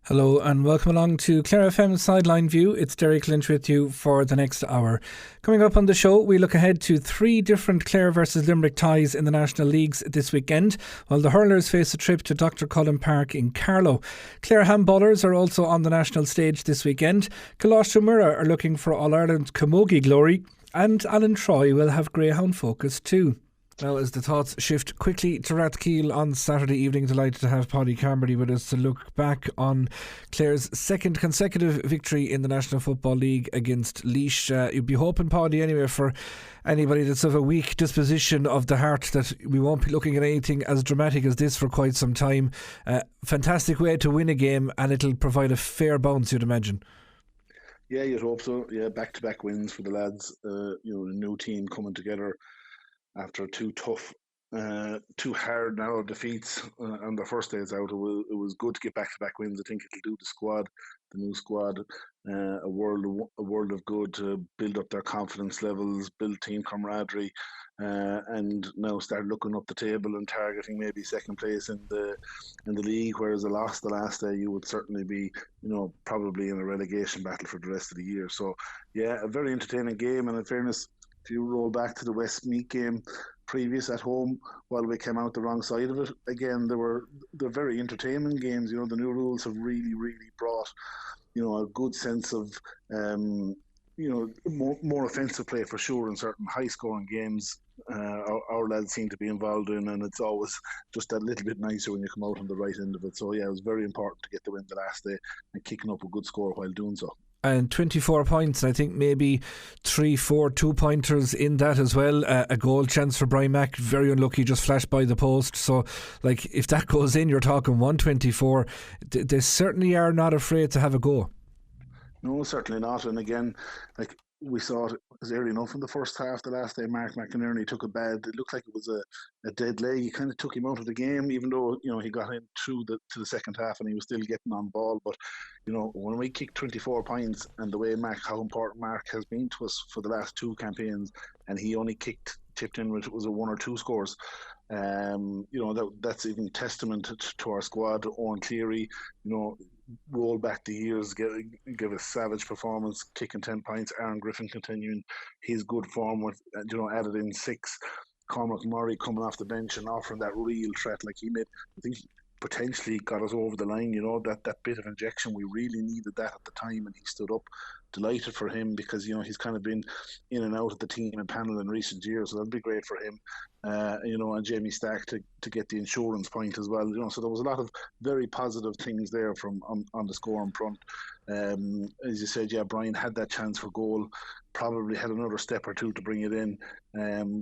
Hello and welcome along to Clare FM's Sideline View. It's Derek Lynch with you for the next hour. Coming up on the show, we look ahead to three different Clare versus Limerick ties in the National Leagues this weekend, while the hurlers face a trip to Dr Cullen Park in Carlow. Clare handballers are also on the national stage this weekend. Colaiste Muire are looking for All-Ireland camogie glory, and Alan Troy will have Greyhound Focus too. Now, as the thoughts shift quickly to Rathkeale on Saturday evening, delighted to have Paddy Carmody with us to look back on Clare's second consecutive victory in the National Football League against Laois. You'd be hoping, Paddy, anyway, for anybody that's of a weak disposition of the heart, that we won't be looking at anything as dramatic as this for quite some time. Fantastic way to win a game, and it'll provide a fair bounce, you'd imagine. Yeah, you'd hope so. Yeah, back-to-back wins for the lads. A new team coming together after two tough, two hard, narrow defeats on the first days out. It was good to get back-to-back wins. I think it'll do the new squad, a world of good to build up their confidence levels, build team camaraderie, and now start looking up the table and targeting maybe second place in the league. Whereas a loss the last day, you would certainly be, probably in a relegation battle for the rest of the year. So yeah, a very entertaining game. And in fairness, if you roll back to the Westmeath game previous at home, while we came out the wrong side of it, again, they're very entertaining games. The new rules have really, really brought, a good sense of, more offensive play for sure in certain high-scoring games. Our lads seem to be involved in, and it's always just that little bit nicer when you come out on the right end of it. So yeah, it was very important to get the win the last day and kicking up a good score while doing so. And 24 points, I think maybe 3-4 2-pointers in that as well. A goal chance for Brian Mack, very unlucky, just flashed by the post. So if that goes in, you're talking 124. They certainly are not afraid to have a go. No, certainly not. And again, we saw it was early enough in the first half. The last day, Mark McInerney took a bad. It looked like it was a dead leg. He kind of took him out of the game, even though he got in through to the second half and he was still getting on ball. But when we kicked 24 points, and the way how important Mark has been to us for the last two campaigns, and he only tipped in with a 1 or 2 scores. That's even testament to our squad. Owen Cleary, roll back the years, give a savage performance, kicking 10 points. Aaron Griffin continuing his good form with, added in 6. Cormac Murray coming off the bench and offering that real threat. I think he potentially got us over the line. That bit of injection, we really needed that at the time, and he stood up. Delighted for him, because he's kind of been in and out of the team and panel in recent years, so that'd be great for him. And Jamie Stack to get the insurance point as well. So there was a lot of very positive things there from on the scoring front. As you said, yeah, Brian had that chance for goal, probably had another step or two to bring it in,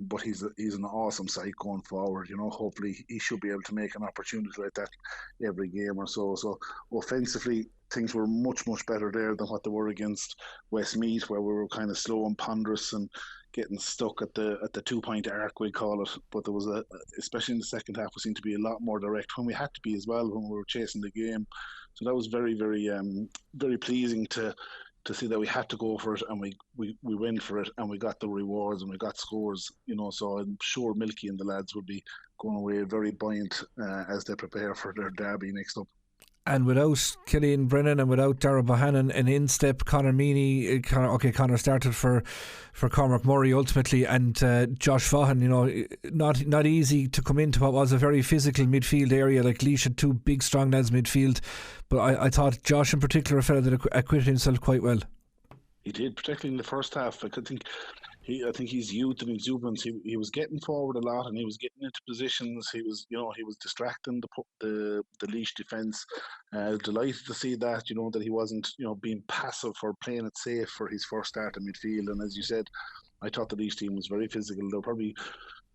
but he's an awesome sight going forward. Hopefully he should be able to make an opportunity like that every game or so. So offensively, things were much, much better there than what they were against Westmeath, where we were kind of slow and ponderous and getting stuck at the 2-point arc, we call it. But there was especially in the second half, we seemed to be a lot more direct when we had to be as well, when we were chasing the game. So that was very, very, very pleasing to see that we had to go for it, and we went for it, and we got the rewards and we got scores. So I'm sure Milky and the lads would be going away very buoyant as they prepare for their derby next up. And without Killian Brennan and without Darragh Bohannon, an in-step Conor Meany. Conor started for Cormac Murray ultimately, and Josh Vaughan, not easy to come into what was a very physical midfield area. Laois had 2 big strong lads midfield, but I thought Josh in particular, a fella that acquitted himself quite well. He did, particularly in the first half. I think his youth and exuberance. He was getting forward a lot, and he was getting into positions. He was distracting the Laois defence. Delighted to see that, that he wasn't, being passive or playing it safe for his first start in midfield. And as you said, I thought the Laois team was very physical.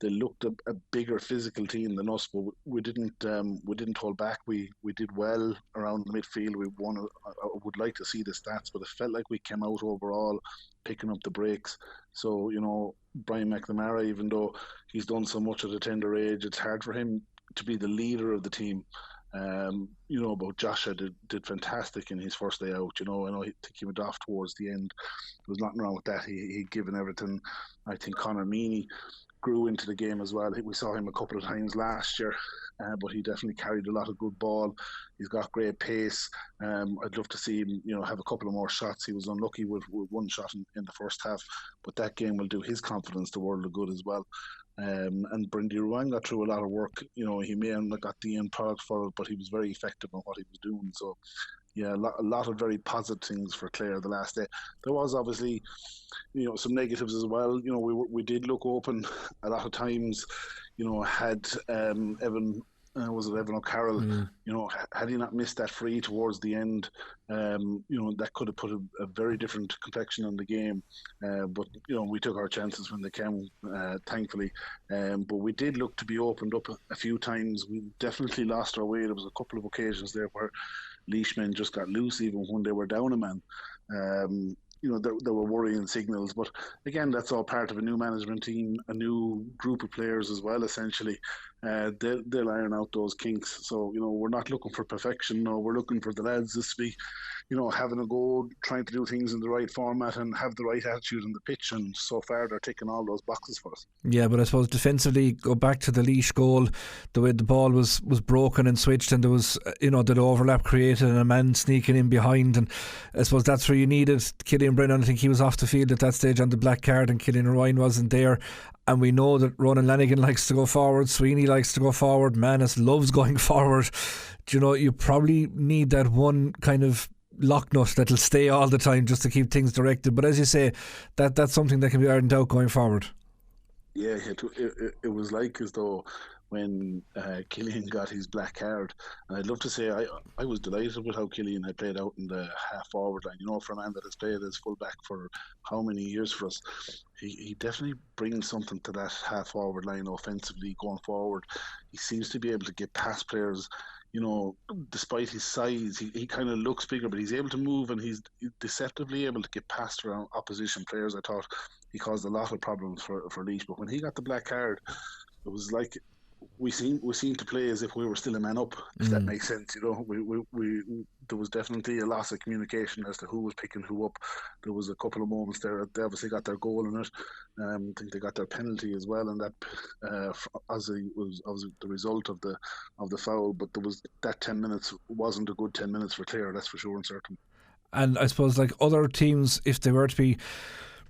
They looked a bigger physical team than us, but we didn't hold back. We did well around the midfield. We won. I would like to see the stats, but it felt like we came out overall picking up the breaks. So Brian McNamara, even though he's done so much at a tender age, it's hard for him to be the leader of the team. But Joshua did fantastic in his first day out. I think he went off towards the end. There was nothing wrong with that. He'd given everything. I think Conor Meany grew into the game as well. We saw him a couple of times last year, but he definitely carried a lot of good ball. He's got great pace. I'd love to see him, have a couple of more shots. He was unlucky with one shot in the first half, but that game will do his confidence the world of good as well. And Brendan Ruane got through a lot of work. He may have not got the end product for it, but he was very effective on what he was doing. So, yeah, a lot of very positive things for Clare the last day. There was obviously, some negatives as well. We did look open a lot of times. Had Evan. Was it Evan O'Carroll? Had he not missed that free towards the end, that could have put a very different complexion on the game. But we took our chances when they came, thankfully. But we did look to be opened up a few times. We definitely lost our way. There was a couple of occasions there where Laois men just got loose, even when they were down a man. There were worrying signals, but again, that's all part of a new management team, a new group of players as well. Essentially, they'll iron out those kinks. So we're not looking for perfection. No, we're looking for the lads just to be, having a go, trying to do things in the right format and have the right attitude on the pitch. And so far, they're ticking all those boxes for us. Yeah, but I suppose defensively, go back to the Laois goal, the way the ball was broken and switched, and there was that overlap created and a man sneaking in behind, and I suppose that's where you needed Killian Brennan. I think he was off the field at that stage on the black card, and Killian Ruane wasn't there. And we know that Ronan Lanigan likes to go forward, Sweeney likes to go forward, Manus loves going forward. You probably need that one kind of lock nut that'll stay all the time just to keep things directed. But as you say, that's something that can be ironed out going forward. Yeah, it was like as though when Killian got his black card, and I'd love to say I was delighted with how Killian had played out in the half forward line. For a man that has played as full back for how many years for us, he definitely brings something to that half forward line offensively going forward. He seems to be able to get past players. Despite his size, he kind of looks bigger, but he's able to move, and he's deceptively able to get past around opposition players. I thought he caused a lot of problems for Laois, but when he got the black card, it was like we seemed to play as if we were still a man up, if that makes sense. There was definitely a loss of communication as to who was picking who up. There was a couple of moments there. They obviously got their goal in it. I think they got their penalty as well, and that was the result of the foul. But there was that 10 minutes wasn't a good 10 minutes for Clare, that's for sure and certain. And I suppose, like other teams, if they were to be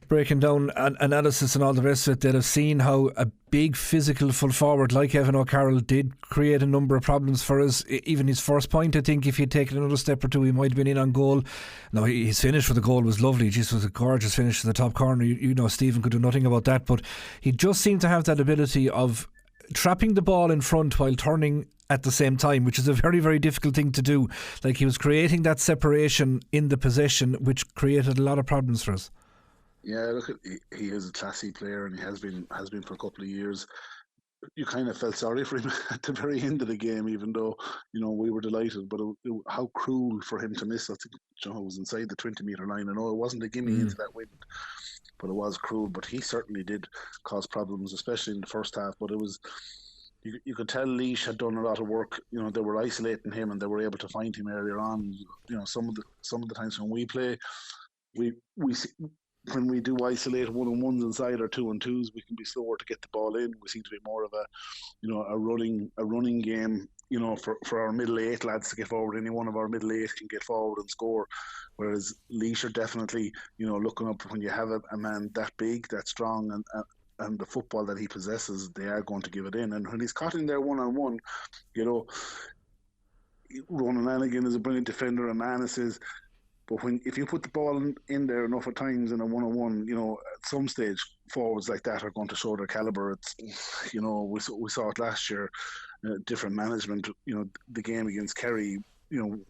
breaking down analysis and all the rest of it, they'd have seen how a big physical full forward like Evan O'Carroll did create a number of problems for us. Even his first point, I think if he'd taken another step or two, he might have been in on goal. Now, his finish for the goal was lovely. It just was a gorgeous finish to the top corner. Stephen could do nothing about that, but he just seemed to have that ability of trapping the ball in front while turning at the same time, which is a very, very difficult thing to do. Like, he was creating that separation in the possession, which created a lot of problems for us. Yeah, look, he is a classy player, and he has been for a couple of years. You kind of felt sorry for him at the very end of the game, even though we were delighted. But how cruel for him to miss! I think it was inside the 20-metre line. I know it wasn't a gimme into that wind, but it was cruel. But he certainly did cause problems, especially in the first half. But it was. You could tell Laois had done a lot of work. They were isolating him, and they were able to find him earlier on. Some of the times when we play, we see. When we do isolate 1-on-1s inside or 2-on-2s, we can be slower to get the ball in. We seem to be more of a running game. For our middle eight lads to get forward, any one of our middle eight can get forward and score. Whereas Laois are definitely, looking up when you have a man that big, that strong, and the football that he possesses, they are going to give it in. And when he's caught in there 1-on-1, Ronan Lanigan is a brilliant defender, and Manus is. But if you put the ball in there enough at times in a 1-on-1, at some stage forwards like that are going to show their calibre. It's, we saw it last year, different management. The game against Kerry,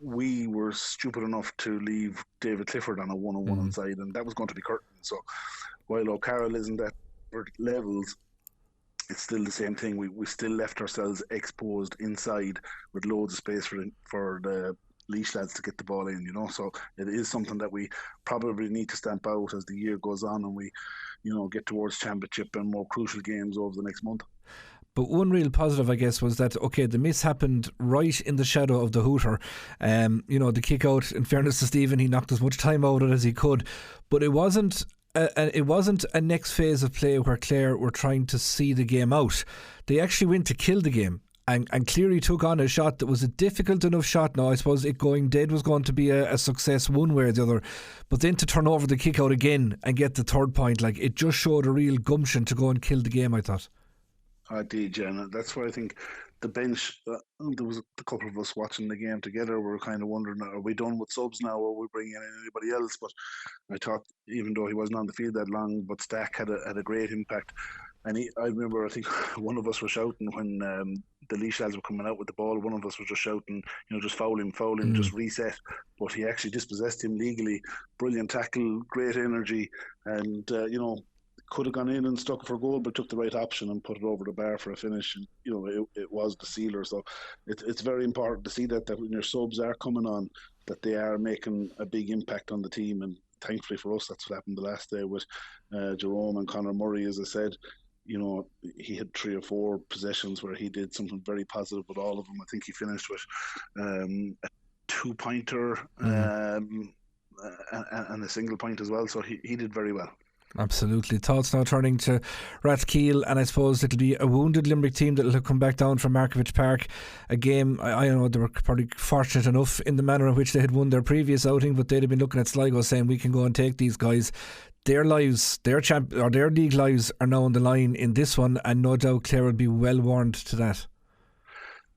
we were stupid enough to leave David Clifford on a 1-on-1 inside, and that was going to be curtained. So while O'Carroll isn't at levels, it's still the same thing. We still left ourselves exposed inside with loads of space for the Laois lads to get the ball in, so it is something that we probably need to stamp out as the year goes on and we, get towards championship and more crucial games over the next month. But one real positive, I guess, was that, the miss happened right in the shadow of the hooter. The kick out, in fairness to Stephen, he knocked as much time out of it as he could, but it wasn't and it wasn't a next phase of play where Clare were trying to see the game out. They actually went to kill the game. And Cleary took on a shot that was a difficult enough shot. Now, I suppose it going dead was going to be a success one way or the other. But then to turn over the kick out again and get the third point, like, it just showed a real gumption to go and kill the game, I thought. I did, yeah. That's why I think the bench, there was a couple of us watching the game together. We were kind of wondering, are we done with subs now, or are we bringing in anybody else? But I thought, even though he wasn't on the field that long, but Stack had a great impact. And I remember, I think one of us was shouting when the Laois lads were coming out with the ball. One of us was just shouting, just foul him, just reset. But he actually dispossessed him legally. Brilliant tackle, great energy, and could have gone in and stuck for a goal, but took the right option and put it over the bar for a finish. And it was the sealer. So it's very important to see that when your subs are coming on, that they are making a big impact on the team. And thankfully for us, that's what happened the last day with Jerome and Conor Murray. As I said, he had 3 or 4 possessions where he did something very positive with all of them. I think he finished with a 2-pointer and a single point as well. So he did very well. Absolutely. Thoughts now turning to Rathkeale, and I suppose it'll be a wounded Limerick team that'll have come back down from Markovich Park. A game, I know they were probably fortunate enough in the manner in which they had won their previous outing, but they'd have been looking at Sligo saying, we can go and take these guys. Their lives, their league lives are now on the line in this one, and no doubt Clare will be well warned to that.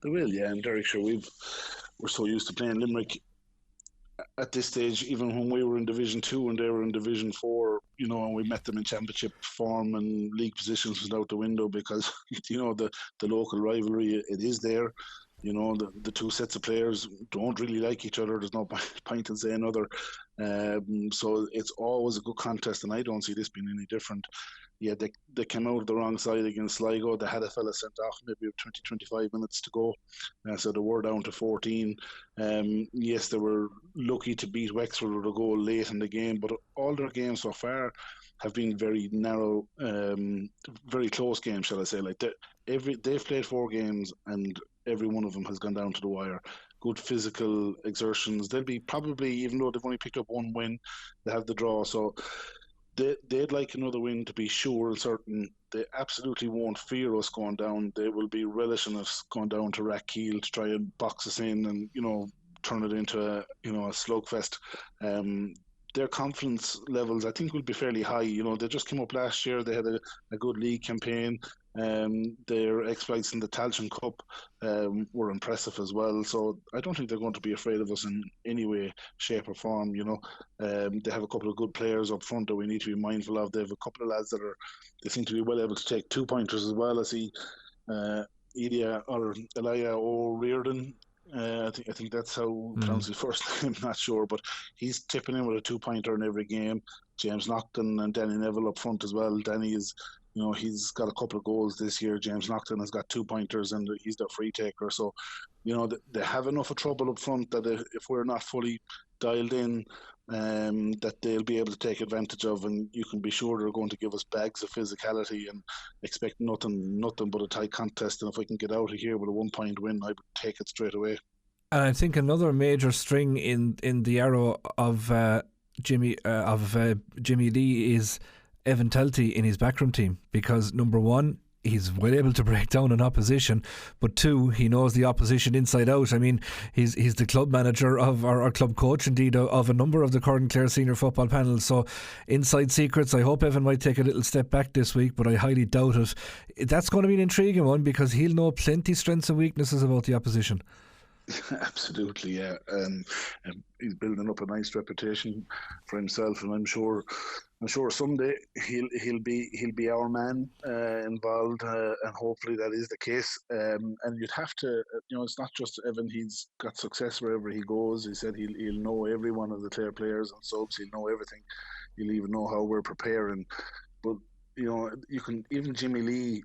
They will, yeah. And Derek, sure, we're so used to playing Limerick at this stage, even when we were in Division 2 and they were in Division 4, and we met them in championship form, and league positions was out the window because, the local rivalry, it is there. The two sets of players don't really like each other. There's no point in saying other. So it's always a good contest, and I don't see this being any different. Yeah, they came out the wrong side against Sligo. They had a fella sent off maybe 20-25 minutes to go. So they were down to 14. Yes, they were lucky to beat Wexford with a goal late in the game, but all their games so far have been very narrow, very close games, shall I say. Like they've played 4 games and every one of them has gone down to the wire. Good physical exertions. They'll be probably, even though they've only picked up 1 win, they have the draw. So they'd like another win to be sure and certain. They absolutely won't fear us going down. They will be relishing us going down to Rathkeale to try and box us in and, turn it into a slugfest. Their confidence levels, I think, will be fairly high. They just came up last year. They had a good league campaign. Their exploits in the Tailteann Cup were impressive as well. So I don't think they're going to be afraid of us in any way, shape or form. They have a couple of good players up front that we need to be mindful of. They have a couple of lads they seem to be well able to take 2-pointers as well. I see Elijah O'Riordan. I think that's how you pronounce his first name. I'm not sure, but he's tipping in with a 2-pointer in every game. James Naughton and Danny Neville up front as well. Danny is, he's got a couple of goals this year. James Naughton has got 2-pointers and he's their free taker. So, they have enough of trouble up front that if we're not fully dialed in, that they'll be able to take advantage of, and you can be sure they're going to give us bags of physicality and expect nothing but a tight contest. And if we can get out of here with a 1-point win, I would take it straight away. And I think another major string in the arrow of Jimmy Lee is Evan Telty in his backroom team, because number one, he's well able to break down an opposition, but 2, he knows the opposition inside out. I mean, he's the club manager of our club coach, indeed, of a number of the current Clare senior football panels. So inside secrets, I hope Evan might take a little step back this week, but I highly doubt it. That's going to be an intriguing one, because he'll know plenty strengths and weaknesses about the opposition. Absolutely, yeah. He's building up a nice reputation for himself, and I'm sure someday he'll be our man involved, and hopefully that is the case. And you'd have to, it's not just Evan. He's got success wherever he goes. He said he'll know every one of the Clare players and subs. He'll know everything. He'll even know how we're preparing. But you can, even Jimmy Lee,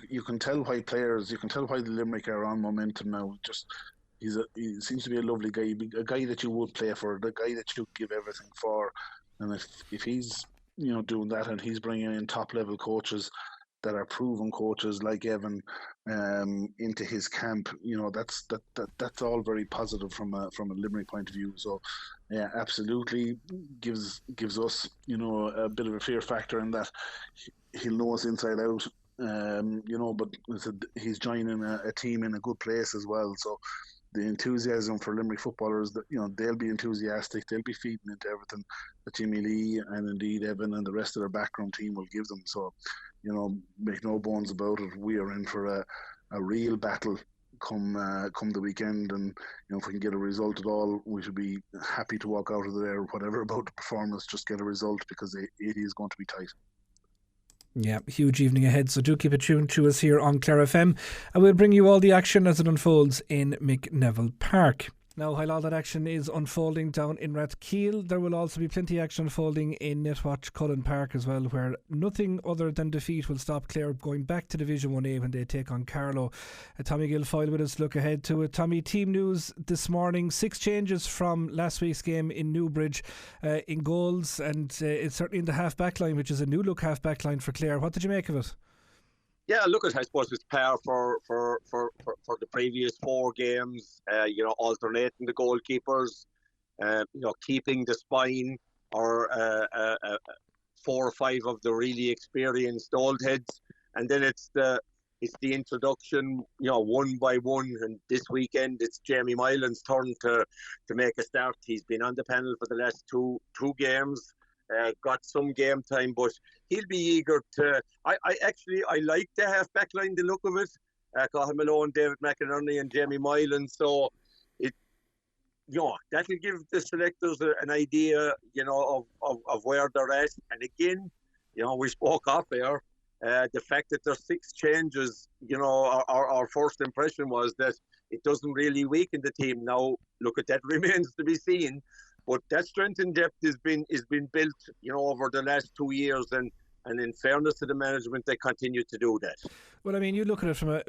you can tell why players. You can tell why the Limerick are on momentum now. He seems to be a lovely guy, a guy that you would play for, the guy that you give everything for. And if he's doing that, and he's bringing in top level coaches, that are proven coaches like Evan into his camp. That's all very positive from a Limerick point of view. So yeah, absolutely gives us a bit of a fear factor in that he'll know us inside out. But he's joining a team in a good place as well. So the enthusiasm for Limerick footballers, that they'll be enthusiastic. They'll be feeding into everything that Jimmy Lee and indeed Evan and the rest of their background team will give them. So, make no bones about it. We are in for a real battle come the weekend, and if we can get a result at all, we should be happy to walk out of there. Whatever about the performance, just get a result, because it is going to be tight. Yeah, huge evening ahead, so do keep it tuned to us here on Clare FM, and we'll bring you all the action as it unfolds in McNeville Park. Now, while all that action is unfolding down in Rathkeale, there will also be plenty of action unfolding in Netwatch Cullen Park as well, where nothing other than defeat will stop Clare going back to Division 1A when they take on Carlow. Tommy Guilfoyle with us, look ahead to it. Tommy, team news this morning, 6 changes from last week's game in Newbridge in goals, and it's certainly in the half-back line, which is a new look half-back line for Clare. What did you make of it? Yeah, look, I suppose it's par for the previous 4 games. Alternating the goalkeepers, keeping the spine, or 4 or 5 of the really experienced old heads, and then it's the introduction, one by one. And this weekend it's Jamie Milan's turn to make a start. He's been on the panel for the last two games. Got some game time, but he'll be eager to. I like the half back line, the look of it. Cathal Malone, David McInerney, and Jamie Milan. So that'll give the selectors an idea, of where they're at. And again, we spoke off there. The fact that there's 6 changes, our first impression was that it doesn't really weaken the team. Now, look, at that remains to be seen. But that strength and depth has been built, over the last 2 years, and in fairness to the management, they continue to do that. Well, I mean, you look at it from a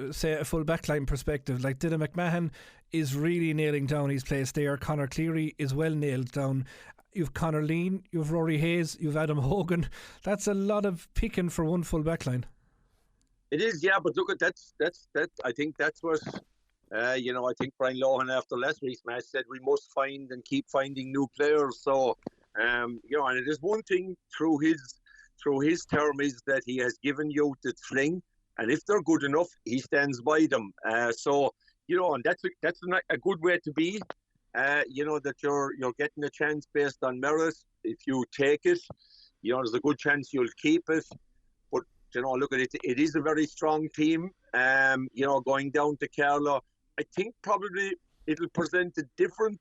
full backline perspective. Like, Dylan McMahon is really nailing down his place there. Conor Cleary is well nailed down. You've Conor Lean, you've Rory Hayes, you've Adam Hogan. That's a lot of picking for one full backline. It is, yeah. But look at that. I think that's what. I think Brian Lohan after last week's match said we must find and keep finding new players. So, and it is one thing through his term is that he has given youth the fling, and if they're good enough, he stands by them. And that's a good way to be. That you're getting a chance based on merit. If you take it, there's a good chance you'll keep it. But look at it. It is a very strong team. Going down to Carlow, I think probably it'll present a different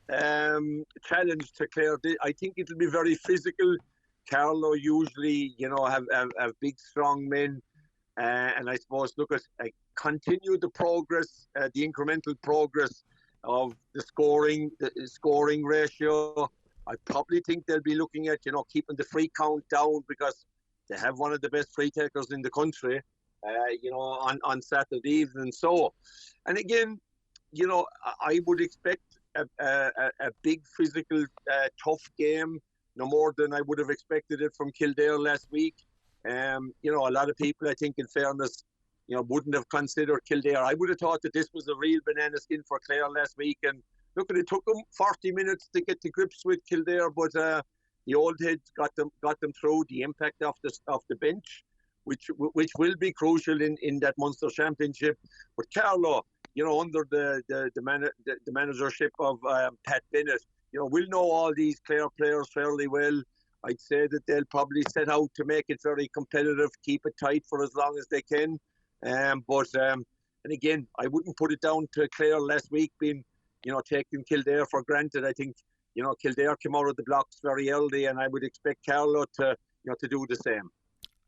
challenge to Clare. I think it'll be very physical. Carlow usually, have big, strong men. And I suppose, look at continue the progress, the incremental progress of the scoring ratio. I probably think they'll be looking at, keeping the free count down, because they have one of the best free takers in the country. On Saturday evening. So, and again, I would expect a big physical, tough game, no more than I would have expected it from Kildare last week. A lot of people, I think, in fairness, wouldn't have considered Kildare. I would have thought that this was a real banana skin for Clare last week. And look, it took them 40 minutes to get to grips with Kildare, but the old heads got them through. The impact of the bench, which will be crucial in that Munster Championship. But Carlow, under the managership of Pat Bennett, we'll know all these Clare players fairly well. I'd say that they'll probably set out to make it very competitive, keep it tight for as long as they can. And again, I wouldn't put it down to Clare last week being, taking Kildare for granted. I think, Kildare came out of the blocks very early, and I would expect Carlow to do the same.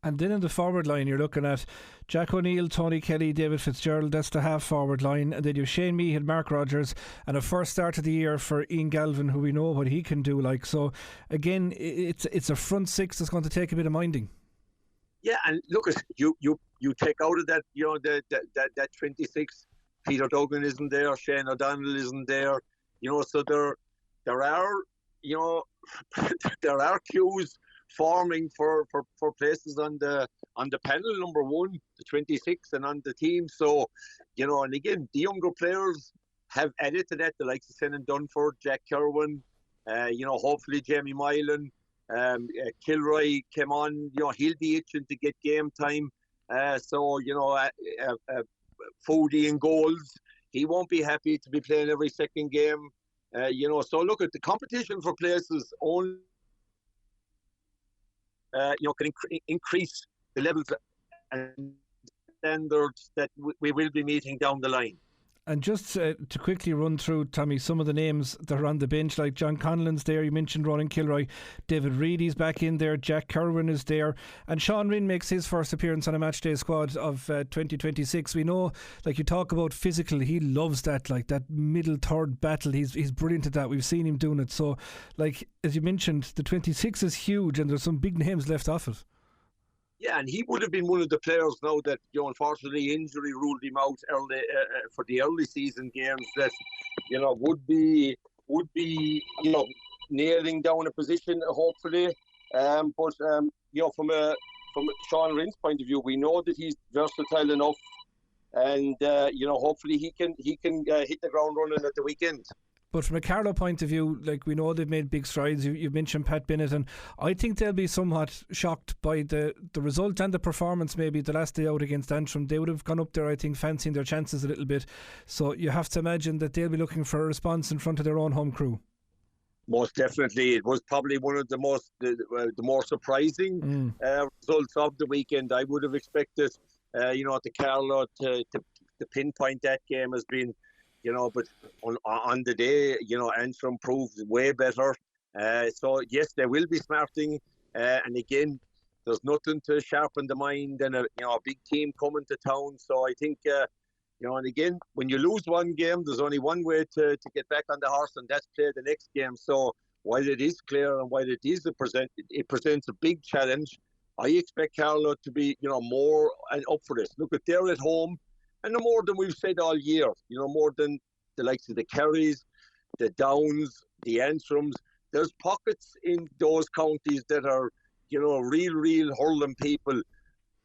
And then in the forward line, you're looking at Jack O'Neill, Tony Kelly, David Fitzgerald. That's the half forward line. And then you've Shane Meehan, Mark Rogers, and a first start of the year for Ian Galvin, who we know what he can do. So again, it's a front 6 that's going to take a bit of minding. Yeah, and look, you take out of that, that 26. Peter Duggan isn't there. Shane O'Donnell isn't there. So there are there are cues forming for places on the on the panel, number one, the 26, and on the team. So, and again, the younger players have added to that, the likes of Senan Dunford, Jack Kerwin, hopefully Jamie Milan, Kilroy came on, he'll be itching to get game time. Foodie in goals, he won't be happy to be playing every second game. So look at the competition for places only, can increase the levels and standards that we will be meeting down the line. And just to quickly run through, Tommy, some of the names that are on the bench, like John Conlon's there, you mentioned Ronan Kilroy, David Reedy's back in there, Jack Kerwin is there, and Sean Rinn makes his first appearance on a matchday squad of 2026. We know, like you talk about physical, he loves that, like that middle third battle, he's brilliant at that. We've seen him doing it. So, like, as you mentioned, the 26 is huge and there's some big names left off it. Yeah, and he would have been one of the players now that, unfortunately, injury ruled him out early for the early season games that, would be nailing down a position, hopefully. But from Sean Rinn's point of view, we know that he's versatile enough, and hopefully he can hit the ground running at the weekend. But from a Carlow point of view, like we know they've made big strides. You've mentioned Pat Bennett, and I think they'll be somewhat shocked by the result and the performance. Maybe the last day out against Antrim, they would have gone up there, I think, fancying their chances a little bit. So you have to imagine that they'll be looking for a response in front of their own home crew. Most definitely, it was probably one of the more surprising results of the weekend. I would have expected, the Carlow to pinpoint that game as being. But on the day, Antrim proved way better. So, yes, they will be smarting. And again, there's nothing to sharpen the mind than a big team coming to town. So I think, and again, when you lose one game, there's only one way to get back on the horse, and that's play the next game. So while it is clear and while it presents a big challenge, I expect Carlow to be, more and up for this. Look, they're at home. And no more than we've said all year, more than the likes of the Kerrys, the Downs, the Antrims. There's pockets in those counties that are, real hurling people.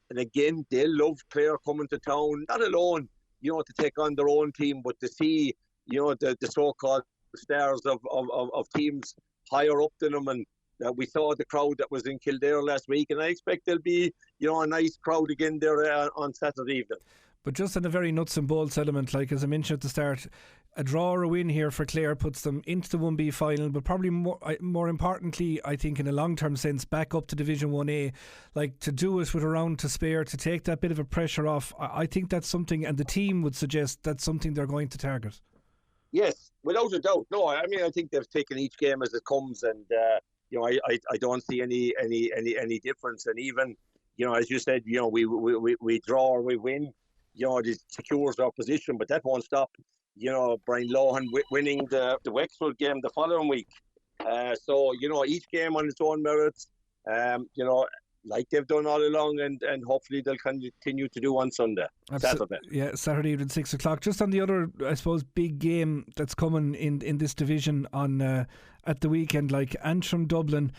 And again, they love Clare coming to town, not alone, to take on their own team, but to see, the so-called stars of teams higher up than them. And we saw the crowd that was in Kildare last week, and I expect there'll be, a nice crowd again there on Saturday evening. But just in a very nuts and bolts element, like as I mentioned at the start, a draw or a win here for Clare puts them into the 1B final, but probably more importantly, I think in a long-term sense, back up to Division 1A, like to do it with a round to spare, to take that bit of a pressure off. I think that's something, and the team would suggest that's something they're going to target. Yes, without a doubt. No, I mean, I think they've taken each game as it comes, and I don't see any difference. And even, as you said, we draw or we win. It secures our position, but that won't stop, Brian Lohan winning the Wexford game the following week. So, each game on its own merits, like they've done all along, and hopefully they'll continue to do on Sunday. Saturday. Yeah, Saturday evening, 6 o'clock. Just on the other, I suppose, big game that's coming in this division on at the weekend, like Antrim Dublin.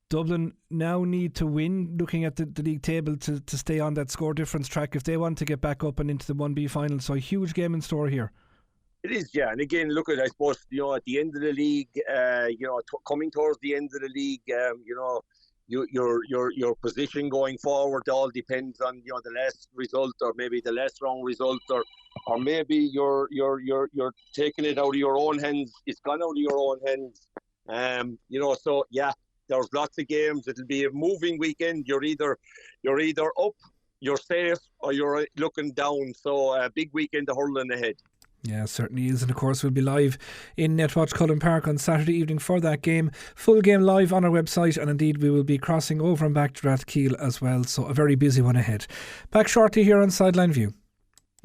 Dublin now need to win, looking at the league table, to stay on that score difference track if they want to get back up and into the 1B final. So a huge game in store here. It is, yeah. And again, look at, I suppose, at the end of the league, coming towards the end of the league, your position going forward all depends on the last result, or maybe the last round result, or maybe you're taking it out of your own hands. It's gone out of your own hands. So yeah. There's lots of games. It'll be a moving weekend. You're either up, you're safe, or you're looking down. So a big weekend of hurling ahead. Yeah, certainly is. And of course, we'll be live in Netwatch Cullen Park on Saturday evening for that game. Full game live on our website, and indeed we will be crossing over and back to Rathkeale as well. So a very busy one ahead. Back shortly here on Sideline View.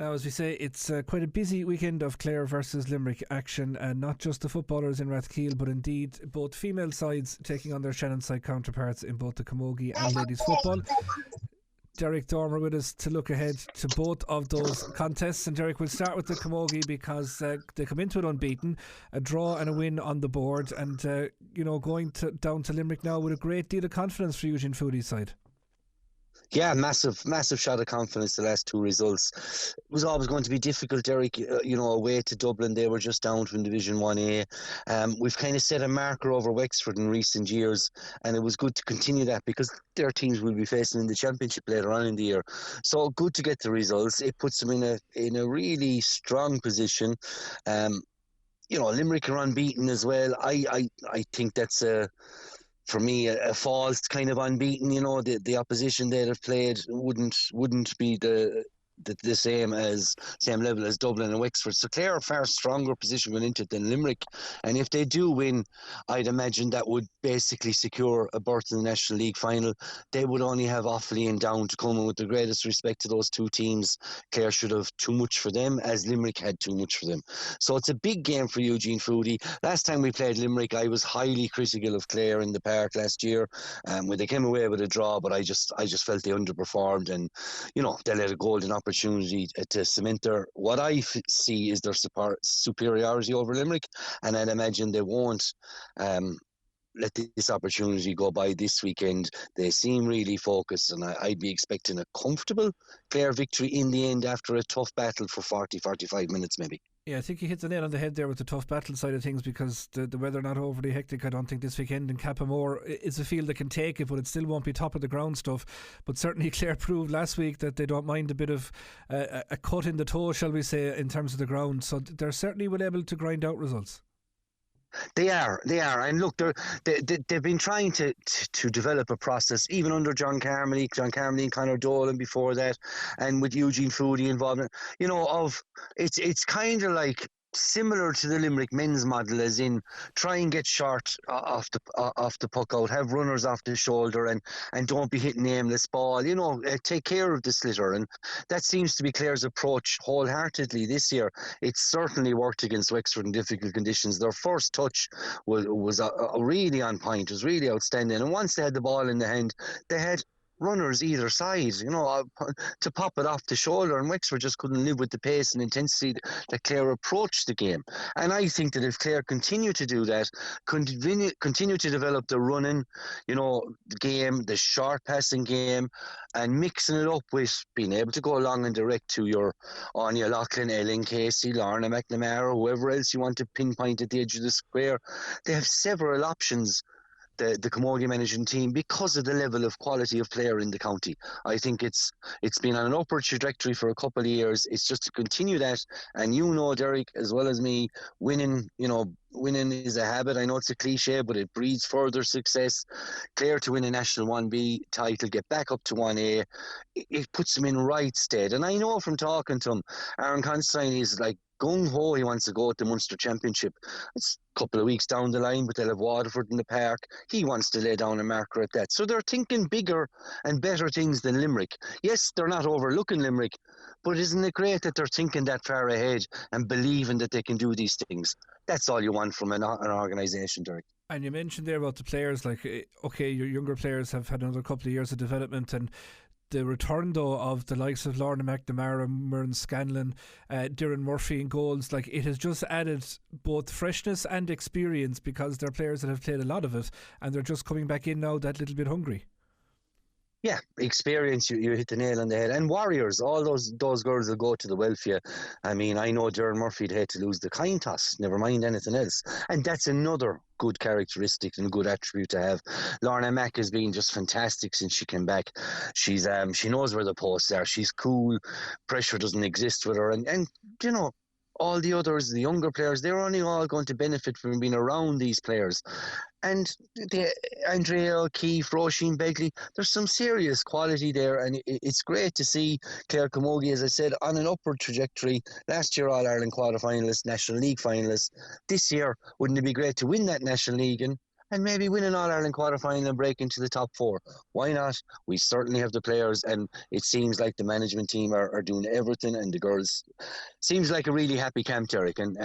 Now, as we say, it's quite a busy weekend of Clare versus Limerick action, and not just the footballers in Rathkeale, but indeed both female sides taking on their Shannon side counterparts in both the camogie and ladies football. Derek Dormer with us to look ahead to both of those contests. And Derek, we'll start with the camogie because they come into it unbeaten, a draw and a win on the board, and going down to Limerick now with a great deal of confidence for Eugene Foodie's side. Yeah, massive shot of confidence. The last two results, it was always going to be difficult, Derek. Away to Dublin, they were just down from Division 1A. We've kind of set a marker over Wexford in recent years, and it was good to continue that because their teams will be facing in the championship later on in the year. So good to get the results. It puts them in a really strong position. Limerick are unbeaten as well. I think that's for me, a false kind of unbeaten. The opposition they have played wouldn't be the same level as Dublin and Wexford. So Clare are far stronger position going into it than Limerick. And if they do win, I'd imagine that would basically secure a berth in the National League final. They would only have Offaly and Down to come, and with the greatest respect to those two teams, Clare should have too much for them, as Limerick had too much for them. So it's a big game for Eugene Foodie. Last time we played Limerick, I was highly critical of Clare in the park last year, where they came away with a draw, but I just felt they underperformed, and they let a golden opportunity to cement what I see is their superiority over Limerick, and I'd imagine they won't let this opportunity go by this weekend. They seem really focused, and I'd be expecting a comfortable Clare victory in the end after a tough battle for 40-45 minutes maybe. Yeah, I think he hit the nail on the head there with the tough battle side of things, because the weather not overly hectic, I don't think, this weekend. And Cappamore is a field that can take it, but it still won't be top of the ground stuff. But certainly Clare proved last week that they don't mind a bit of a cut in the toe, shall we say, in terms of the ground. So they're certainly well able to grind out results. They are, and look, they've been trying to develop a process, even under John Carmody and Conor Dolan before that, and with Eugene Foodie involvement. It's kind of like similar to the Limerick men's model, as in try and get short off the puck out, have runners off the shoulder, and don't be hitting aimless ball. Take care of the sliotar, and that seems to be Clare's approach wholeheartedly this year. It's certainly worked against Wexford in difficult conditions. Their first touch was really on point, was really outstanding, and once they had the ball in the hand, they had runners either side, to pop it off the shoulder, and Wexford just couldn't live with the pace and intensity that Clare approached the game. And I think that if Clare continue to do that, continue to develop the running, game, the short passing game, and mixing it up with being able to go along and direct to your Anya Loughlin, Ellen Casey, Lorna McNamara, whoever else you want to pinpoint at the edge of the square, they have several options, the camogie managing team, because of the level of quality of player in the county. I think it's been on an upward trajectory for a couple of years. It's just to continue that, and Derek, as well as me, winning is a habit. I know it's a cliche, but it breeds further success. Clare to win a National 1B title, get back up to 1A, it puts them in right stead. And I know from talking to him, Aaron Constantine is like gung-ho. He wants to go at the Munster Championship. It's a couple of weeks down the line, but they'll have Waterford in the park. He wants to lay down a marker at that. So they're thinking bigger and better things than Limerick. Yes, they're not overlooking Limerick, but isn't it great that they're thinking that far ahead and believing that they can do these things? That's all you want from an organisation, Derek. And you mentioned there about the players, like, okay, your younger players have had another couple of years of development, and the return though of the likes of Lorna McNamara, Myrne Scanlon, Darren Murphy in goals, like, it has just added both freshness and experience, because they're players that have played a lot of it, and they're just coming back in now that little bit hungry. Yeah, experience, you hit the nail on the head. And warriors, all those girls will go to the welfare. I mean, I know Darren Murphy'd hate to lose the coin toss, never mind anything else. And that's another good characteristic and good attribute to have. Lorna Mack has been just fantastic since she came back. She's she knows where the posts are. She's cool. Pressure doesn't exist with her. And all the others, the younger players, they're only all going to benefit from being around these players. And Andrea O'Keefe, Roisin Begley, there's some serious quality there, and it's great to see Clare Camogie, as I said, on an upward trajectory. Last year, All-Ireland quarter-finalists, National League finalists. This year, wouldn't it be great to win that National League and maybe win an All-Ireland quarter-final and break into the top four? Why not? We certainly have the players, and it seems like the management team are doing everything, and the girls seems like a really happy camp, Derek, and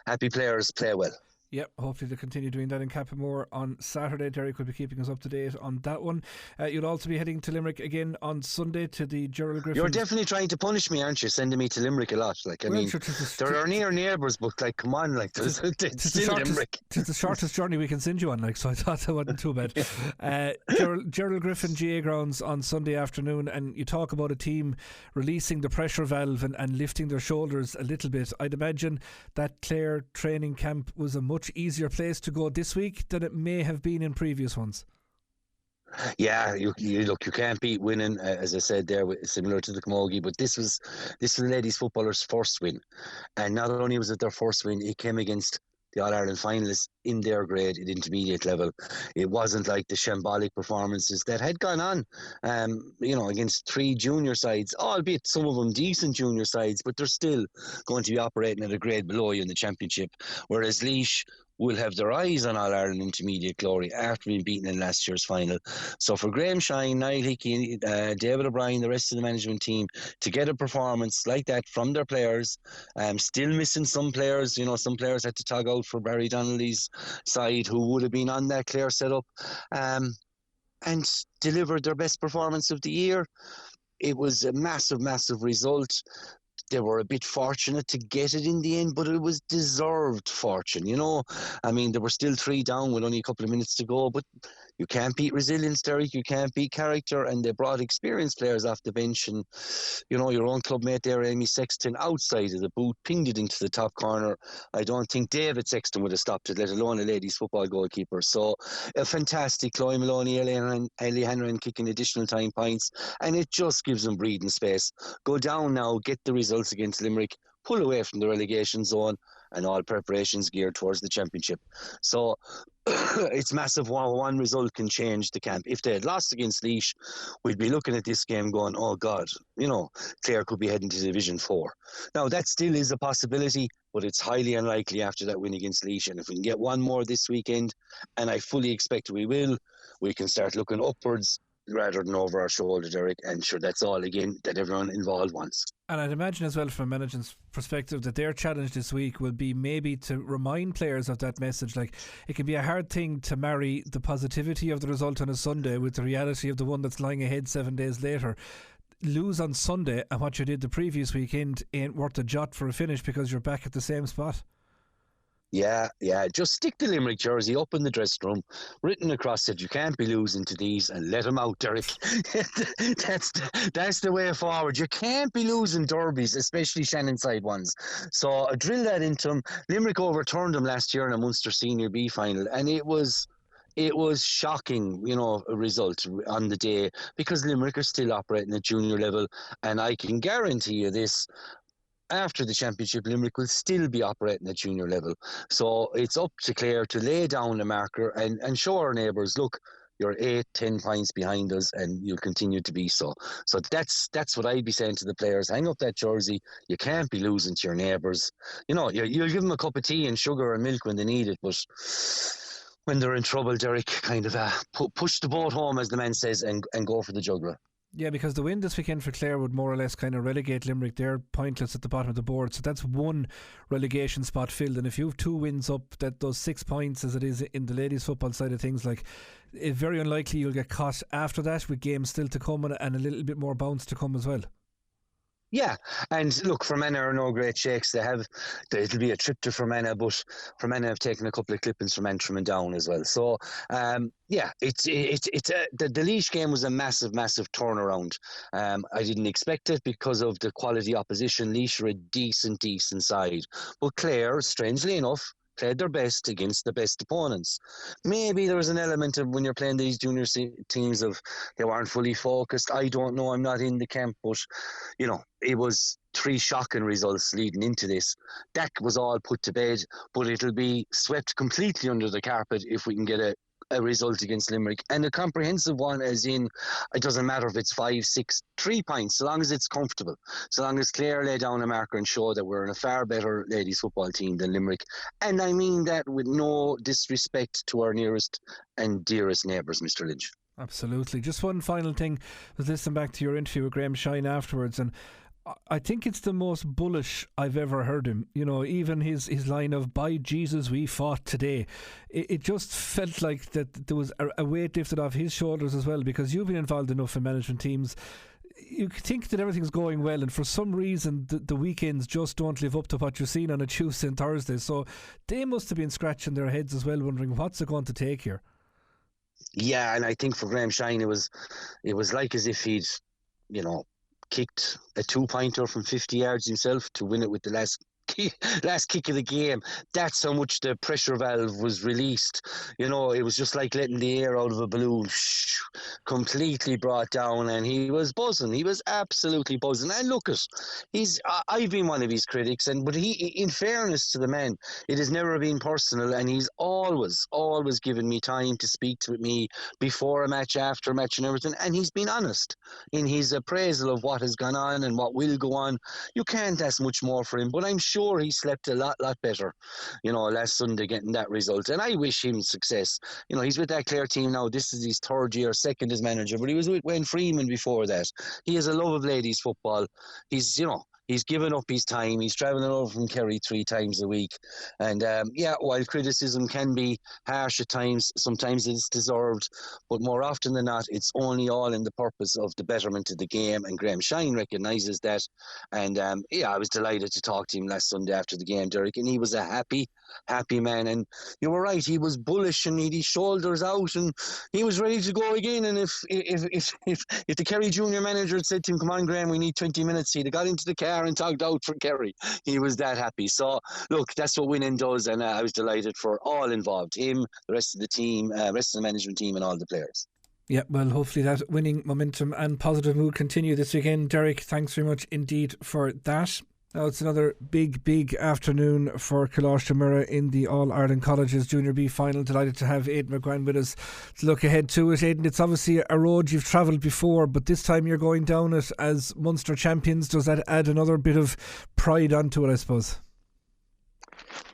happy players play well. Yep, hopefully they'll continue doing that in Cappamore on Saturday. Derek will be keeping us up to date on that one. You'll also be heading to Limerick again on Sunday to the Gerald Griffin. You're definitely trying to punish me, aren't you? Sending me to Limerick a lot. Like, I mean, there are near neighbours, but like, come on, like, it's still Limerick. It's the shortest journey we can send you on, like, so I thought that wasn't too bad. Gerald Griffin GA grounds on Sunday afternoon, and you talk about a team releasing the pressure valve and lifting their shoulders a little bit. I'd imagine that Clare training camp was a much easier place to go this week than it may have been in previous ones. Yeah, you can't beat winning, as I said there, similar to the camogie, but this was the ladies footballers' first win, and not only was it their first win, it came against the All-Ireland finalists in their grade at intermediate level. It wasn't like the shambolic performances that had gone on, against 3 junior sides, albeit some of them decent junior sides, but they're still going to be operating at a grade below you in the championship, whereas Laois will have their eyes on All-Ireland intermediate glory after being beaten in last year's final. So for Graham Shine, Niall Hickey, David O'Brien, the rest of the management team, to get a performance like that from their players, still missing some players. Some players had to tug out for Barry Donnelly's side, who would have been on that Clare setup, and delivered their best performance of the year. It was a massive, massive result. They were a bit fortunate to get it in the end, but it was deserved fortune, I mean, they were still 3 down with only a couple of minutes to go, but you can't beat resilience, Derek. You can't beat character, and they brought experienced players off the bench, and, your own club mate there, Amy Sexton, outside of the boot, pinged it into the top corner. I don't think David Sexton would have stopped it, let alone a ladies football goalkeeper. So a fantastic Chloe Maloney, Ellie Hanrahan kicking additional time points, and it just gives them breathing space. Go down now, get the results against Limerick, pull away from the relegation zone, and all preparations geared towards the championship. So it's massive. One result can change the camp. If they had lost against Laois, we'd be looking at this game going, oh God, Clare could be heading to Division 4. Now that still is a possibility, but it's highly unlikely after that win against Laois. And if we can get one more this weekend, and I fully expect we will, we can start looking upwards rather than over our shoulder, Derek, and sure, that's all again that everyone involved wants. And I'd imagine as well, from a management's perspective, that their challenge this week will be maybe to remind players of that message. Like, it can be a hard thing to marry the positivity of the result on a Sunday with the reality of the one that's lying ahead 7 days later. Lose on Sunday, and what you did the previous weekend ain't worth a jot for a finish because you're back at the same spot. Yeah. Just stick the Limerick jersey up in the dressing room, written across it. You can't be losing to these, and let them out, Derek. That's the way forward. You can't be losing derbies, especially Shannon side ones. So drill that into them. Limerick overturned them last year in a Munster Senior B final, and it was shocking, a result on the day, because Limerick are still operating at junior level, and I can guarantee you this. After the championship, Limerick will still be operating at junior level. So it's up to Clare to lay down the marker and show our neighbours, look, you're 8-10 points behind us, and you'll continue to be so. So that's what I'd be saying to the players. Hang up that jersey. You can't be losing to your neighbours. You'll give them a cup of tea and sugar and milk when they need it, but when they're in trouble, Derek, kind of push the boat home, as the man says, and go for the jugular. Yeah, because the win this weekend for Clare would more or less kind of relegate Limerick. They're pointless at the bottom of the board, so that's one relegation spot filled. And if you have 2 wins up, that those 6 points as it is in the ladies football side of things, like, it's very unlikely you'll get caught after that, with games still to come and a little bit more bounce to come as well. Yeah, and look, Fermanagh are no great shakes. It'll be a trip to Fermanagh, but Fermanagh have taken a couple of clippings from Antrim and down as well. So, the Laois game was a massive, massive turnaround. I didn't expect it because of the quality opposition. Laois are a decent side, but Clare, strangely enough, played their best against the best opponents. Maybe there was an element of, when you're playing these junior teams, of they weren't fully focused. I don't know, I'm not in the camp, but it was 3 shocking results leading into this. That was all put to bed, but it'll be swept completely under the carpet if we can get a result against Limerick, and a comprehensive one, as in, it doesn't matter if it's 5, 6, 3 points, so long as it's comfortable, so long as Clare lay down a marker and show that we're in a far better ladies football team than Limerick. And I mean that with no disrespect to our nearest and dearest neighbours, Mr. Lynch. Absolutely. Just one final thing, was listening back to your interview with Graham Shine afterwards, and I think it's the most bullish I've ever heard him. You know, even his line of "By Jesus, we fought today." It just felt like that there was a weight lifted off his shoulders as well, because you've been involved enough in management teams. You think that everything's going well, and for some reason the weekends just don't live up to what you've seen on a Tuesday and Thursday. So they must have been scratching their heads as well, wondering what's it going to take here. Yeah, and I think for Graham Shine, it was like as if he'd, kicked a 2-pointer from 50 yards himself to win it with the last kick of the game. That's how much the pressure valve was released. It was just like letting the air out of a balloon, completely brought down, and he was buzzing. He was absolutely buzzing. And look, I've been one of his critics, but he, in fairness to the man, it has never been personal, and he's always given me time to speak to me before a match, after a match, and everything. And he's been honest in his appraisal of what has gone on and what will go on. You can't ask much more for him, but I'm sure he slept a lot better, last Sunday getting that result. And I wish him success. He's with that Clare team now. This is his third year, second as manager, but he was with Wayne Freeman before that. He has a love of ladies football. He's given up his time. He's travelling over from Kerry 3 times a week. And while criticism can be harsh at times, sometimes it's deserved, but more often than not, it's only all in the purpose of the betterment of the game. And Graham Shine recognises that. And I was delighted to talk to him last Sunday after the game, Derek. And he was a happy man. And you were right, he was bullish and he had his shoulders out and he was ready to go again. And if the Kerry junior manager had said to him, "Come on, Graham, we need 20 minutes," he'd have got into the car and togged out for Kerry. He was that happy. So look, that's what winning does, and I was delighted for all involved, him, the rest of the team, rest of the management team, and all the players. Yeah, well, hopefully that winning momentum and positive mood continue this weekend. Derek, thanks very much indeed for that. Now it's another big afternoon for Colaiste Muire in the All-Ireland Colleges Junior B final. Delighted to have Aidan McGuane with us to look ahead to it. Aidan, it's obviously a road you've travelled before, but this time you're going down it as Munster champions. Does that add another bit of pride onto it, I suppose?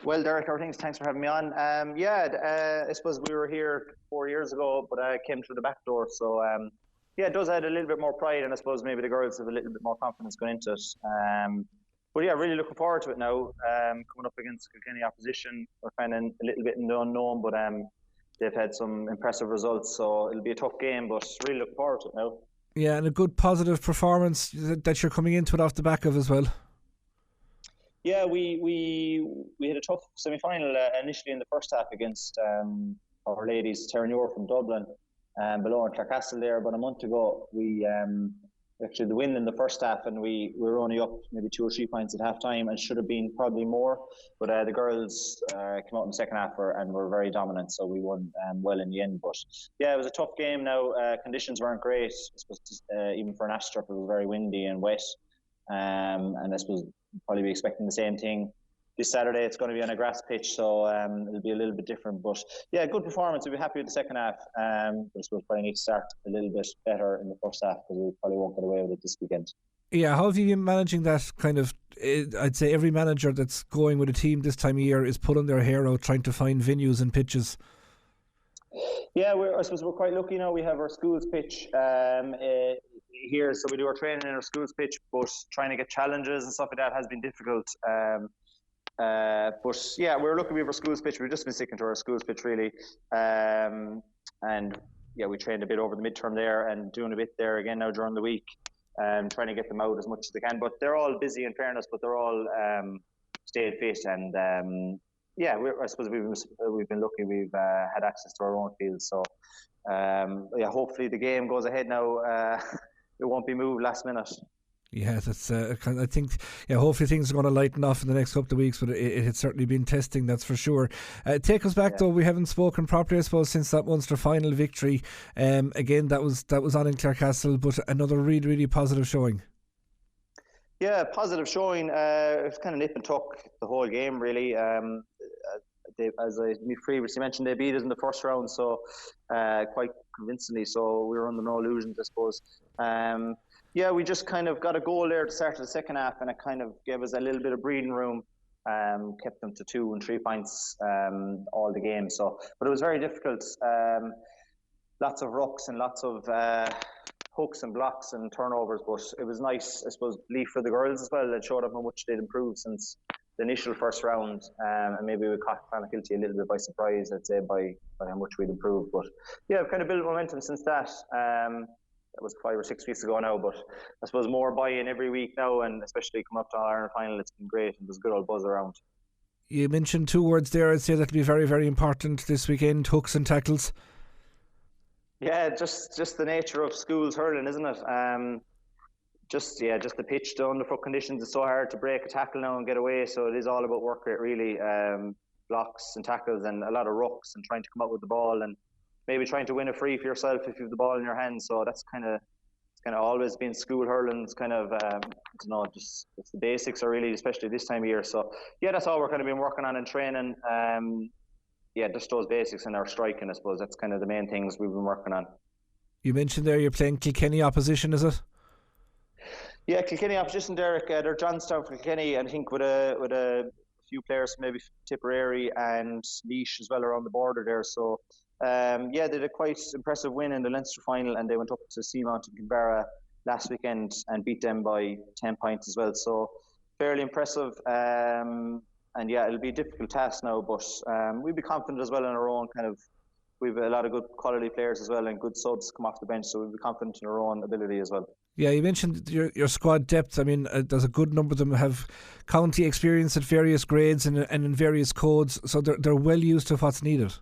Well, Derek, thanks for having me on. I suppose we were here 4 years ago, but I came through the back door. So, it does add a little bit more pride, and I suppose maybe the girls have a little bit more confidence going into it. But really looking forward to it now. Coming up against Kilkenny opposition, we're kind of a little bit in the unknown, but they've had some impressive results, so it'll be a tough game, but really looking forward to it now. Yeah, and a good positive performance that you're coming into it off the back of as well. Yeah, we had a tough semi-final initially in the first half against our ladies, Terranure from Dublin, below in Clarecastle there about a month ago. We actually the win in the first half, and we were only up maybe 2 or 3 points at half time and should have been probably more, but the girls came out in the second half and were very dominant, so we won well in the end. But yeah, it was a tough game now. Conditions weren't great. I suppose, even for an astroturf, it was very windy and wet, and I suppose probably be expecting the same thing this Saturday. It's going to be on a grass pitch, so it'll be a little bit different. But yeah, good performance. We'll be happy with the second half. But I suppose probably need to start a little bit better in the first half, because we probably won't get away with it this weekend. Yeah, how have you been managing that kind of? I'd say every manager that's going with a team this time of year is pulling their hair out trying to find venues and pitches. Yeah, I suppose we're quite lucky now. We have our schools pitch here, so we do our training in our schools pitch, but trying to get challenges and stuff like that has been difficult. But yeah, we're lucky we have our schools pitch. We've just been sticking to our schools pitch really, and yeah, we trained a bit over the midterm there and doing a bit there again now during the week, trying to get them out as much as they can. But they're all busy, in fairness, but they're all stayed fit, and yeah, I suppose we've been lucky. We've had access to our own field, so yeah, hopefully the game goes ahead now. It won't be moved last minute. Yeah, that's. I think. Yeah, hopefully things are going to lighten off in the next couple of weeks. But it had certainly been testing, that's for sure. Take us back though. We haven't spoken properly, I suppose, since that Munster final victory. Again, that was on in Clarecastle, but another really positive showing. Yeah, positive showing. It was kind of nip and tuck the whole game, really. As I previously mentioned, they beat us in the first round, so quite convincingly. So we were under no illusions, I suppose. Yeah, we just kind of got a goal there to start the second half, and it kind of gave us a little bit of breathing room. Kept them to 2 and 3 points all the game. So, but it was very difficult. Lots of rucks and lots of hooks and blocks and turnovers, but it was nice, I suppose, belief for the girls as well. It showed up how much they'd improved since the initial first round, and maybe we caught Clonakilty a little bit by surprise, I'd say, by how much we'd improved. But yeah, we've kind of built momentum since that. That was 5 or 6 weeks ago now, but I suppose more buy-in every week now, and especially coming up to our Ireland final, it's been great, and there's a good old buzz around. You mentioned 2 words there. I'd say that'll be very, very important this weekend: hooks and tackles. Yeah, just the nature of schools hurling, isn't it? Just the pitch, the underfoot conditions. It's so hard to break a tackle now and get away. So it is all about work rate, really. Blocks and tackles, and a lot of rucks, and trying to come up with the ball, and maybe trying to win a free for yourself if you have the ball in your hand. So that's kind of always been school hurling's kind of just it's the basics are really, especially this time of year. So yeah, that's all we're kind of been working on in training. Just those basics and our striking, I suppose. That's kind of the main things we've been working on. You mentioned there you're playing Kilkenny opposition, is it? Yeah, Kilkenny opposition, Derek. They're Johnstown for Kilkenny, and I think with a few players, maybe Tipperary and Laois as well around the border there. So they did a quite impressive win in the Leinster final, and they went up to Seamount in Canberra last weekend and beat them by 10 points as well. So fairly impressive. And yeah, it'll be a difficult task now, but we'll be confident as well in our own kind of. We've a lot of good quality players as well, and good subs come off the bench, so we'll be confident in our own ability as well. Yeah, you mentioned your squad depth. I mean, there's a good number of them have county experience at various grades and in various codes, so they're well used to what's needed.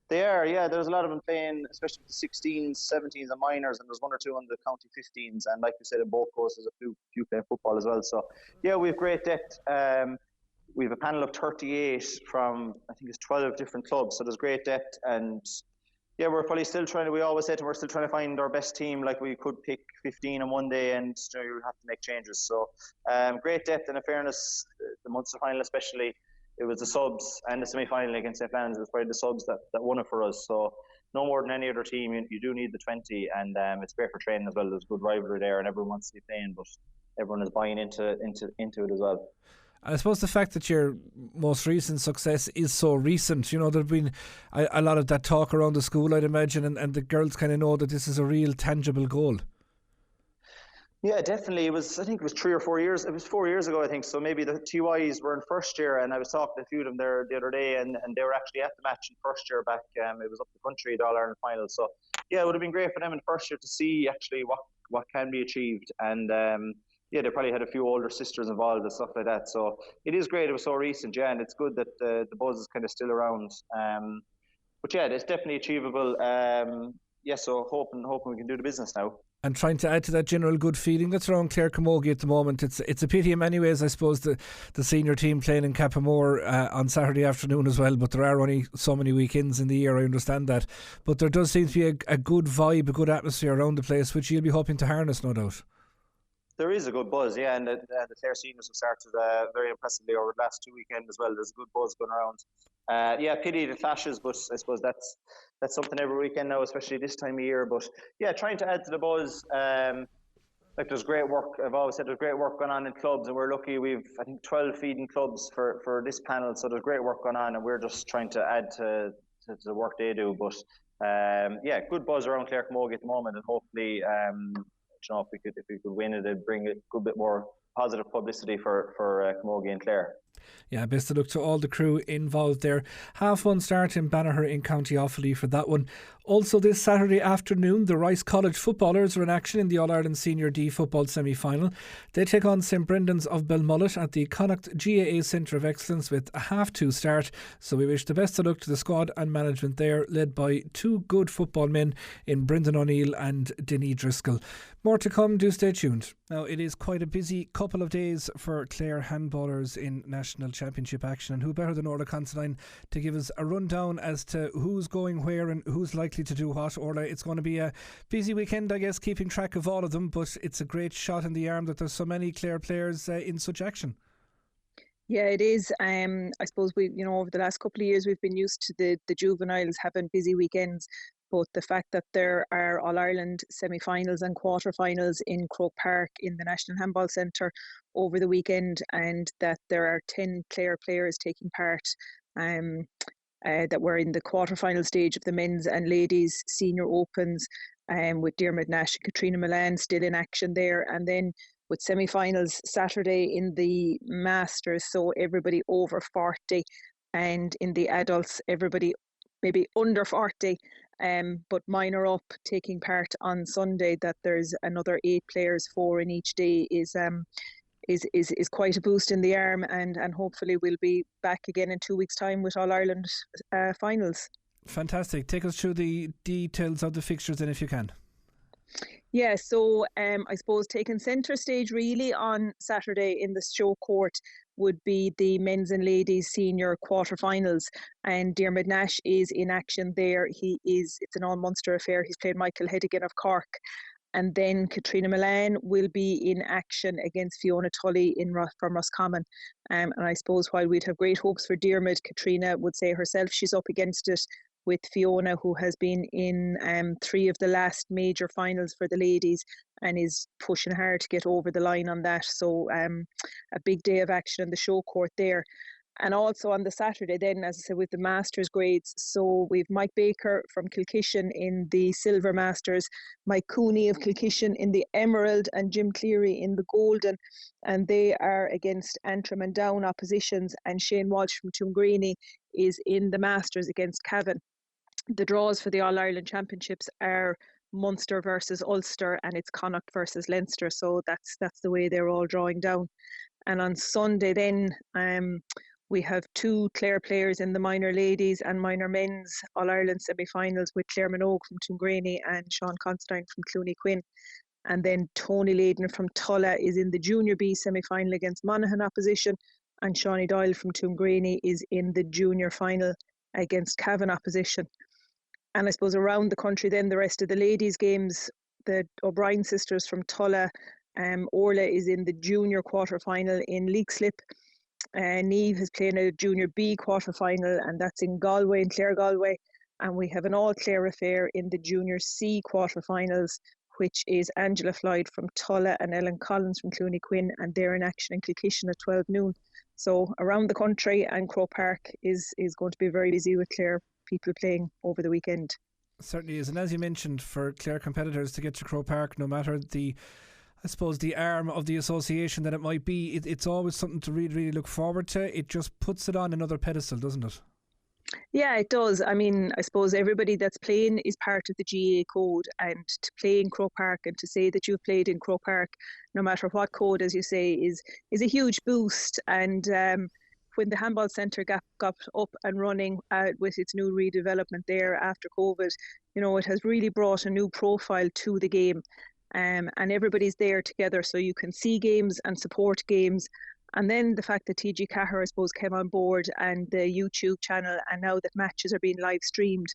They are, yeah. There's a lot of them playing, especially with the 16s, 17s and minors, and there's 1 or 2 on the county 15s, and like you said, in both codes there's a few playing football as well. So yeah, we have great depth. We have a panel of 38 from, I think it's 12 different clubs, so there's great depth. And yeah, we're probably still we always say we're still trying to find our best team. Like, we could pick 15 on one day, and you'll have to make changes. So great depth, and in fairness, the Munster final especially, it was the subs, and the semi-final against St. Leonard's, it was probably the subs that won it for us. So no more than any other team, you do need the 20, and it's great for training as well. There's good rivalry there, and everyone wants to be playing, but everyone is buying into it as well. I suppose the fact that your most recent success is so recent, there's been a lot of that talk around the school, I'd imagine, and the girls kind of know that this is a real tangible goal. Yeah, definitely. I think it was 3 or 4 years. It was 4 years ago, I think. So maybe the TYs were in first year, and I was talking to a few of them there the other day, and they were actually at the match in first year back. It was up the country, the All-Ireland final. So yeah, it would have been great for them in first year to see actually what can be achieved. And they probably had a few older sisters involved and stuff like that. So it is great. It was so recent, yeah, and it's good that the buzz is kind of still around. But yeah, it's definitely achievable. So hoping we can do the business now. And trying to add to that general good feeling that's around Clare camogie at the moment. It's a pity in many ways, I suppose, the senior team playing in Cappamore on Saturday afternoon as well, but there are only so many weekends in the year, I understand that. But there does seem to be a good vibe, a good atmosphere around the place, which you'll be hoping to harness, no doubt. There is a good buzz, yeah, and the Clare seniors have started very impressively over the last 2 weekends as well. There's a good buzz going around. Pity the clashes, but I suppose that's something every weekend now, especially this time of year. But yeah, trying to add to the buzz. There's great work. I've always said there's great work going on in clubs, and we're lucky. We've, I think, 12 feeding clubs for this panel, so there's great work going on, and we're just trying to add to the work they do. But good buzz around Clare camogie at the moment, and hopefully. If we could win it, it'd bring a good bit more positive publicity for camogie and Clare. Yeah, best of luck to all the crew involved there. 1:30 start in Banagher in County Offaly for that one. Also this Saturday afternoon, the Rice College footballers are in action in the All-Ireland Senior D football semi-final. They take on St Brendan's of Belmullet at the Connacht GAA Centre of Excellence with a 2:30 start. So we wish the best of luck to the squad and management there, led by 2 good football men in Brendan O'Neill and Denny Driscoll. More to come, do stay tuned. Now, it is quite a busy couple of days for Clare handballers in National Championship action, and who better than Orla Considine to give us a rundown as to who's going where and who's likely to do what. Orla, it's going to be a busy weekend, I guess, keeping track of all of them, but it's a great shot in the arm that there's so many Clare players in such action. Yeah, it is. I suppose over the last couple of years we've been used to the juveniles having busy weekends, but the fact that there are All-Ireland semi-finals and quarter-finals in Croke Park in the National Handball Centre over the weekend, and that there are 10 Clare players taking part that were in the quarter-final stage of the men's and ladies' senior opens. with Diarmuid Nash and Katrina Milan still in action there. And then with semi-finals Saturday in the Masters, so everybody over 40, and in the adults, everybody maybe under 40, but minor up, taking part on Sunday. That there's another 8 players, 4 in each day, is quite a boost in the arm, and hopefully we'll be back again in 2 weeks' time with All Ireland finals. Fantastic. Take us through the details of the fixtures then, if you can. Yeah, so I suppose taking centre stage really on Saturday in the show court would be the men's and ladies senior quarterfinals, and Diarmuid Nash is in action there. It's an all-Munster affair. He's played Michael Hedigan of Cork. And then Katrina Milan will be in action against Fiona Tully from Roscommon. And I suppose while we'd have great hopes for Diarmuid, Katrina would say herself she's up against it with Fiona, who has been in 3 of the last major finals for the ladies and is pushing hard to get over the line on that. So a big day of action in the show court there. And also on the Saturday then, as I said, with the Masters grades. So we've Mike Baker from Kilkishen in the Silver Masters, Mike Cooney of Kilkishen in the Emerald, and Jim Cleary in the Golden. And they are against Antrim and Down oppositions. And Shane Walsh from Toongreeny is in the Masters against Cavan. The draws for the All-Ireland Championships are Munster versus Ulster, and it's Connacht versus Leinster. So that's the way they're all drawing down. And on Sunday then, we have 2 Clare players in the minor ladies and minor men's All-Ireland semi-finals with Clare Minogue from Toongreeny and Sean Constantine from Clooney Quinn. And then Tony Layden from Tulla is in the Junior B semi-final against Monaghan opposition, and Shawnee Doyle from Toongreeny is in the junior final against Cavan opposition. And I suppose around the country then, the rest of the ladies' games, the O'Brien sisters from Tulla, Orla is in the junior quarter-final in Leixlip. Niamh is playing a Junior B quarter-final, and that's in Galway, in Clare Galway. And we have an all-Clare affair in the Junior C quarter-finals, which is Angela Floyd from Tulla and Ellen Collins from Clooney Quinn, and they're in action in Kilkishen at 12 noon. So around the country, and Croke Park is going to be very busy with Clare people playing over the weekend. Certainly is. And as you mentioned, for Clare competitors to get to Croke Park, no matter the arm of the association that it might be, it's always something to really, really look forward to. It just puts it on another pedestal, doesn't it? Yeah, it does. I mean, I suppose everybody that's playing is part of the GAA code, and to play in Croke Park and to say that you've played in Croke Park, no matter what code, as you say, is a huge boost. And when the handball centre got up and running with its new redevelopment there after COVID, it has really brought a new profile to the game. And everybody's there together, so you can see games and support games. And then the fact that TG Cahir, I suppose, came on board, and the YouTube channel, and now that matches are being live streamed,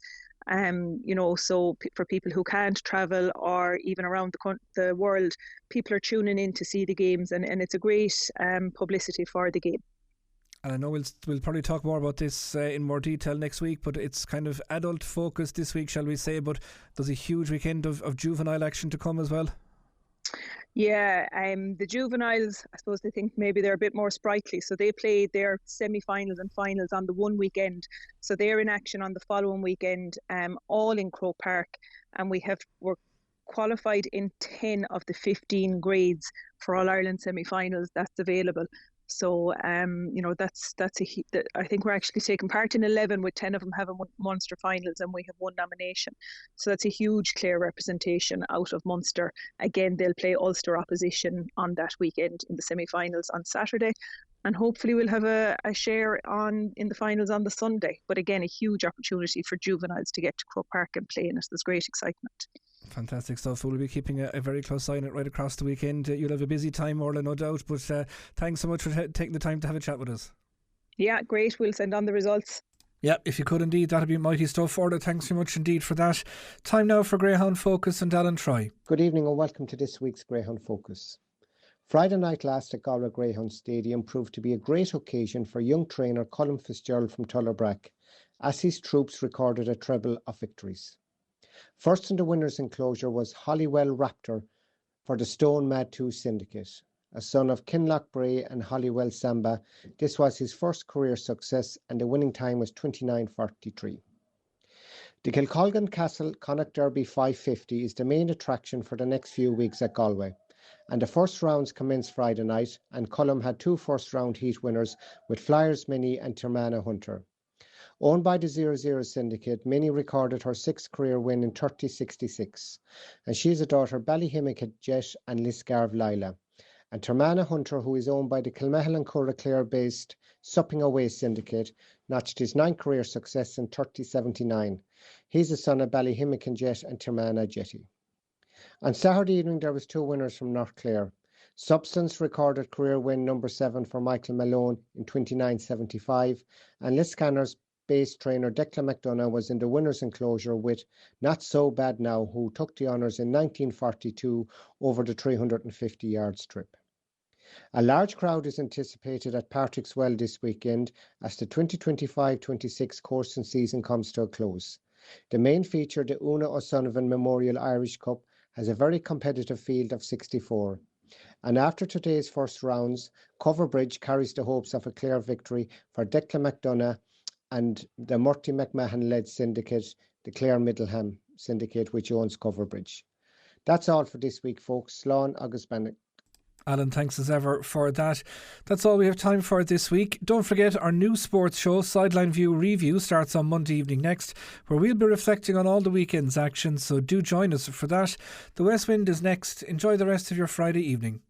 so for people who can't travel or even around the world, people are tuning in to see the games, and it's a great publicity for the game. And I know we'll probably talk more about this in more detail next week, but it's kind of adult focused this week, shall we say, but there's a huge weekend of juvenile action to come as well. Yeah, the juveniles, I suppose they think maybe they're a bit more sprightly, so they play their semi-finals and finals on the one weekend, so they're in action on the following weekend, all in Croke Park, and we're qualified in 10 of the 15 grades for All Ireland semi-finals that's available. So, I think we're actually taking part in 11, with 10 of them having Munster finals, and we have 1 nomination. So that's a huge Clare representation out of Munster. Again, they'll play Ulster opposition on that weekend in the semi-finals on Saturday, and hopefully we'll have a share in the finals on the Sunday. But again, a huge opportunity for juveniles to get to Croke Park and play in it. There's great excitement. Fantastic stuff. We'll be keeping a very close eye on it right across the weekend. You'll have a busy time, Orla, no doubt, but thanks so much for taking the time to have a chat with us. Yeah, great. We'll send on the results. Yeah, if you could indeed, that'd be mighty stuff. Orla, thanks very much indeed for that. Time now for Greyhound Focus and Alan Troy. Good evening and welcome to this week's Greyhound Focus. Friday night last at Galway Greyhound Stadium proved to be a great occasion for young trainer Colin Fitzgerald from Tullerbrack, as his troops recorded a treble of victories. First in the winners' enclosure was Hollywell Raptor for the Stone Mad 2 Syndicate. A son of Kinloch Bray and Hollywell Samba, this was his first career success, and the winning time was 29:43. The Kilcolgan Castle Connacht Derby 550 is the main attraction for the next few weeks at Galway, and the first rounds commenced Friday night, and Cullum had 2 first-round heat winners with Flyers Mini and Termana Hunter. Owned by the 00 Syndicate, Mini recorded her 6th career win in 30.66, and she is a daughter of Ballyhimmick Jet and Liscarve Lila. And Termana Hunter, who is owned by the Kilmahel and Curra Clare-based Supping Away Syndicate, notched his 9th career success in 30.79. He's the son of Ballyhimmick Jet and Termana Jetty. On Saturday evening, there was 2 winners from North Clare. Substance recorded career win number 7 for Michael Malone in 29.75, and Liscanners base trainer Declan McDonough was in the winners' enclosure with Not So Bad Now, who took the honours in 1942 over the 350-yard strip. A large crowd is anticipated at Partick's Well this weekend as the 2025-26 coursing season comes to a close. The main feature, the Una O'Sullivan Memorial Irish Cup, has a very competitive field of 64. And after today's first rounds, Coverbridge carries the hopes of a Clare victory for Declan McDonough and the Murty McMahon-led syndicate, the Clare Middleham syndicate, which owns Coverbridge. That's all for this week, folks. Slán agus Bannock. Alan, thanks as ever for that. That's all we have time for this week. Don't forget our new sports show, Sideline View Review, starts on Monday evening next, where we'll be reflecting on all the weekend's action, so do join us for that. The West Wind is next. Enjoy the rest of your Friday evening.